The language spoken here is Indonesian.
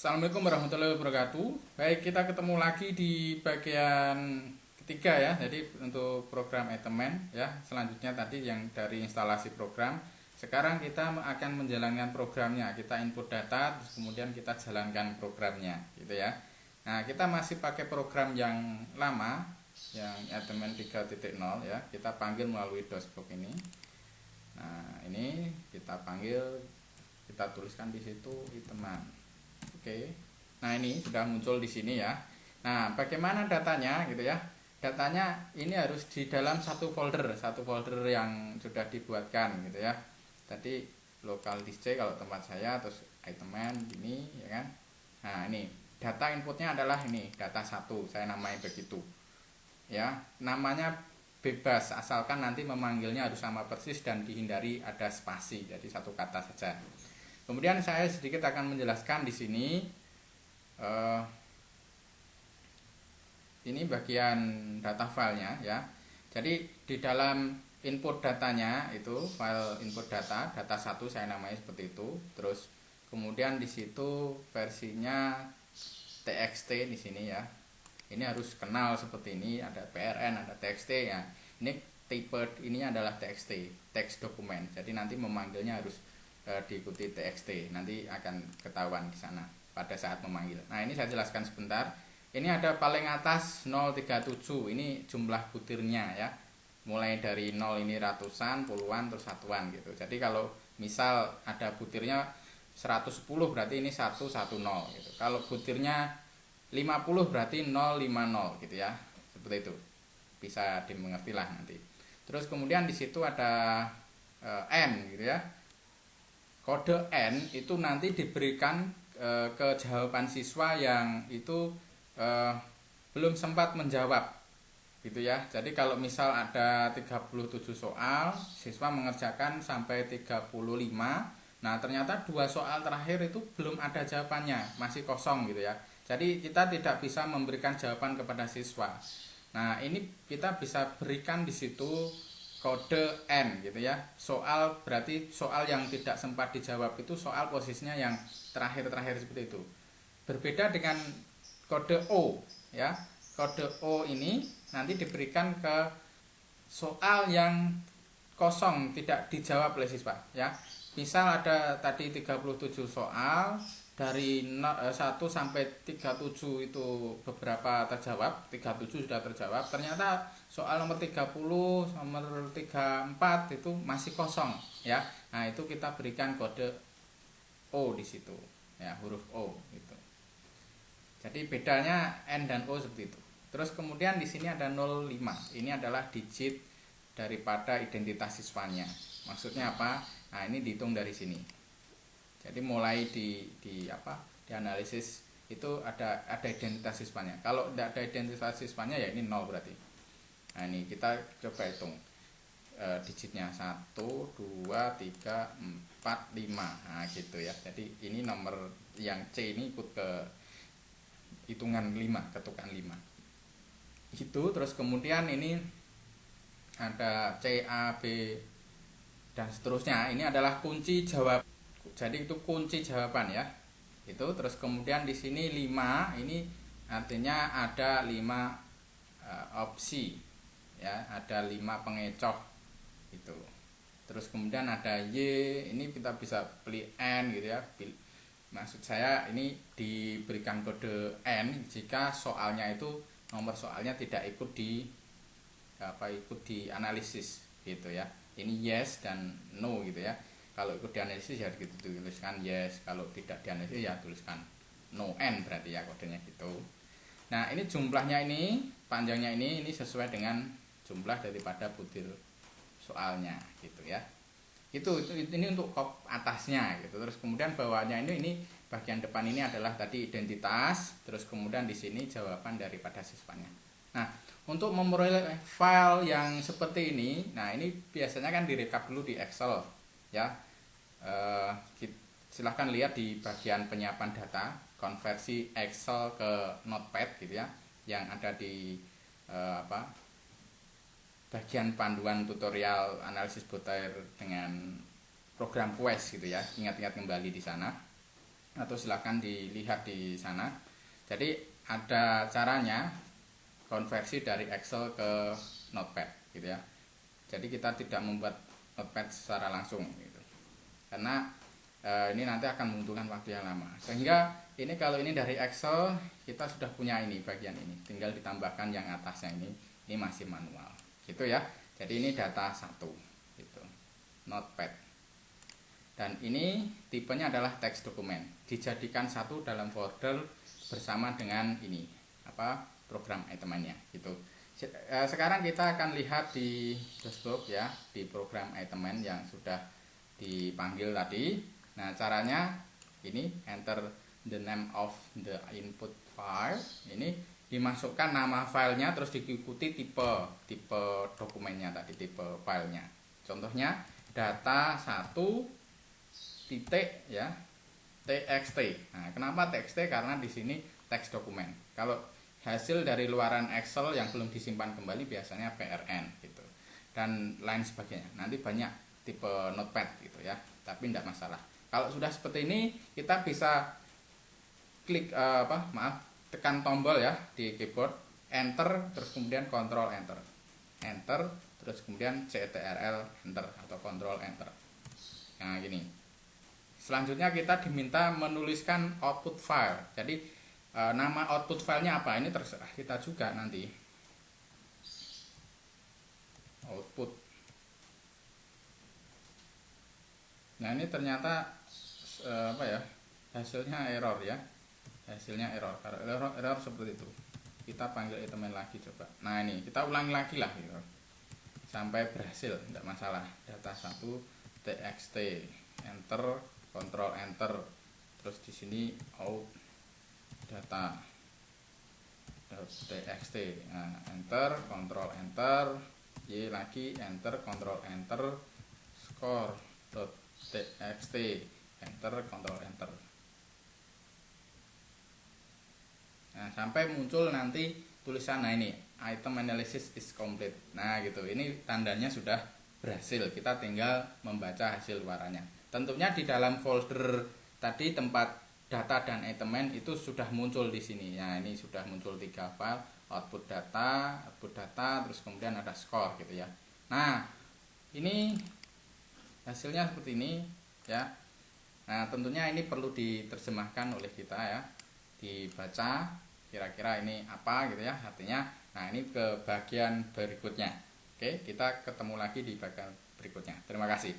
Assalamualaikum warahmatullahi wabarakatuh. Baik, kita ketemu lagi di bagian ketiga ya. Jadi untuk program Etemen ya. Selanjutnya tadi yang dari instalasi program. Sekarang kita akan menjalankan programnya. Kita input data, terus kemudian kita jalankan programnya, gitu ya. Nah, kita masih pakai program yang lama, yang Etemen 3.0 ya. Kita panggil melalui dosbox ini. Nah, ini kita panggil, kita tuliskan di situ Etemen. Oke. Nah, ini sudah muncul di sini ya. Nah, bagaimana datanya gitu ya? Datanya ini harus di dalam satu folder yang sudah dibuatkan gitu ya. Tadi local disk C kalau tempat saya, terus Etemen ini ya kan. Nah, ini data inputnya adalah ini, data 1, saya namai begitu. Ya, namanya bebas asalkan nanti memanggilnya harus sama persis dan dihindari ada spasi, jadi satu kata saja. Kemudian saya sedikit akan menjelaskan di sini. Ini bagian data filenya ya. Jadi di dalam input datanya itu file input data 1 saya namai seperti itu. Terus kemudian di situ versinya txt di sini ya. Ini harus kenal seperti ini, ada PRN, ada txt ya. Ini tipe ini adalah txt, text dokumen. Jadi nanti memanggilnya harus diikuti txt, nanti akan ketahuan di sana pada saat memanggil. Nah, ini saya jelaskan sebentar. Ini ada paling atas 037, ini jumlah butirnya ya. Mulai dari 0 ini ratusan, puluhan, terus satuan gitu. Jadi kalau misal ada butirnya 110 berarti ini 110 gitu. Kalau butirnya 50 berarti 050 gitu ya. Seperti itu. Bisa dimengerti lah nanti. Terus kemudian di situ ada N gitu ya. Kode N itu nanti diberikan ke jawaban siswa yang itu belum sempat menjawab gitu ya. Jadi kalau misal ada 37 soal, siswa mengerjakan sampai 35. Nah, ternyata 2 soal terakhir itu belum ada jawabannya, masih kosong gitu ya. Jadi kita tidak bisa memberikan jawaban kepada siswa. Nah, ini kita bisa berikan di situ kode N gitu ya. Soal berarti soal yang tidak sempat dijawab itu soal posisinya yang terakhir-terakhir seperti itu. Berbeda dengan kode O ya. Kode O ini nanti diberikan ke soal yang kosong tidak dijawab oleh siswa ya. Misal ada tadi 37 soal, dari 1 sampai 37 itu beberapa terjawab, 37 sudah terjawab. Ternyata soal nomor 30, nomor 34 itu masih kosong ya. Nah, itu kita berikan kode O di situ ya, huruf O gitu. Jadi bedanya N dan O seperti itu. Terus kemudian di sini ada 05. Ini adalah digit daripada identitas siswanya. Maksudnya apa? Nah, ini dihitung dari sini. Jadi mulai di analisis itu ada identitas siswanya. Kalau tidak ada identitas siswanya ya ini 0 berarti. Nah, ini kita coba hitung digitnya 1, 2, 3, 4, 5. Nah, gitu ya. Jadi ini nomor yang C ini ikut ke hitungan 5, ketukan 5. Itu terus kemudian ini ada C, A, B dan seterusnya. Ini adalah kunci jawab. Jadi itu kunci jawaban ya. Itu terus kemudian di sini 5, ini artinya ada 5 opsi ya, ada 5 pengecoh itu. Terus kemudian ada Y, ini kita bisa pilih N gitu ya. Maksud saya ini diberikan kode N jika soalnya itu nomor soalnya tidak ikut di analisis gitu ya. Ini yes dan no gitu ya. Kalau ikut dianalisis ya gitu tuliskan yes, kalau tidak dianalisis ya tuliskan no n berarti ya kodenya gitu. Nah, ini jumlahnya ini, panjangnya ini sesuai dengan jumlah daripada butir soalnya gitu ya. Ini untuk kop atasnya gitu. Terus kemudian bawahnya ini bagian depan ini adalah tadi identitas, terus kemudian di sini jawaban daripada siswanya. Nah, untuk memperoleh file yang seperti ini, nah ini biasanya kan direkap dulu di Excel ya. Silahkan lihat di bagian penyiapan data, konversi Excel ke Notepad gitu ya, yang ada di bagian panduan tutorial analisis butir dengan program Quest gitu ya. Ingat-ingat kembali di sana. atau silakan dilihat di sana. Jadi ada caranya konversi dari Excel ke Notepad gitu ya. Jadi kita tidak membuat Notepad secara langsung gitu. Karena ini nanti akan membutuhkan waktu yang lama. Sehingga ini kalau ini dari Excel kita sudah punya ini bagian ini, tinggal ditambahkan yang atasnya ini masih manual gitu ya. Jadi ini data 1 gitu, Notepad. Dan ini tipenya adalah teks dokumen, dijadikan satu dalam folder bersama dengan ini program itemannya gitu. Sekarang kita akan lihat di dashboard ya, di program iteman yang sudah dipanggil tadi. Nah, caranya ini enter the name of the input file. Ini dimasukkan nama filenya, terus diikuti tipe dokumennya tadi, tipe filenya. Contohnya data 1 titik ya txt. Nah, kenapa txt? Karena di sini teks dokumen. Kalau hasil dari luaran Excel yang belum disimpan kembali biasanya PRN gitu dan lain sebagainya. Nanti banyak tipe notepad gitu ya, tapi tidak masalah. Kalau sudah seperti ini kita bisa klik tekan tombol ya di keyboard, enter, terus kemudian kontrol enter, enter, terus kemudian CTRL enter atau kontrol enter. Nah gini. Selanjutnya kita diminta menuliskan output file. Jadi nama output filenya apa? Ini terserah kita juga nanti. Output. Nah ini ternyata hasilnya error ya. Hasilnya error. Kalau error seperti itu, kita panggil itemen lagi coba. Nah ini kita ulangi lagi lah gitu, sampai berhasil, tidak masalah. Data 1 txt, enter, kontrol enter, terus di sini out data txt, nah, enter, kontrol enter, y lagi enter, kontrol enter, score txt, enter, kontrol enter. Nah, sampai muncul nanti tulisan, nah ini item analysis is complete. Nah gitu, ini tandanya sudah berhasil. Kita tinggal membaca hasil luarannya. Tentunya di dalam folder tadi tempat data dan itemen itu sudah muncul di sini. Nah ini sudah muncul 3 file, output data, terus kemudian ada score gitu ya. Nah ini hasilnya seperti ini ya. Nah tentunya ini perlu diterjemahkan oleh kita ya, dibaca kira-kira ini apa gitu ya artinya. Nah ini ke bagian berikutnya. Oke, kita ketemu lagi di bagian berikutnya. Terima kasih.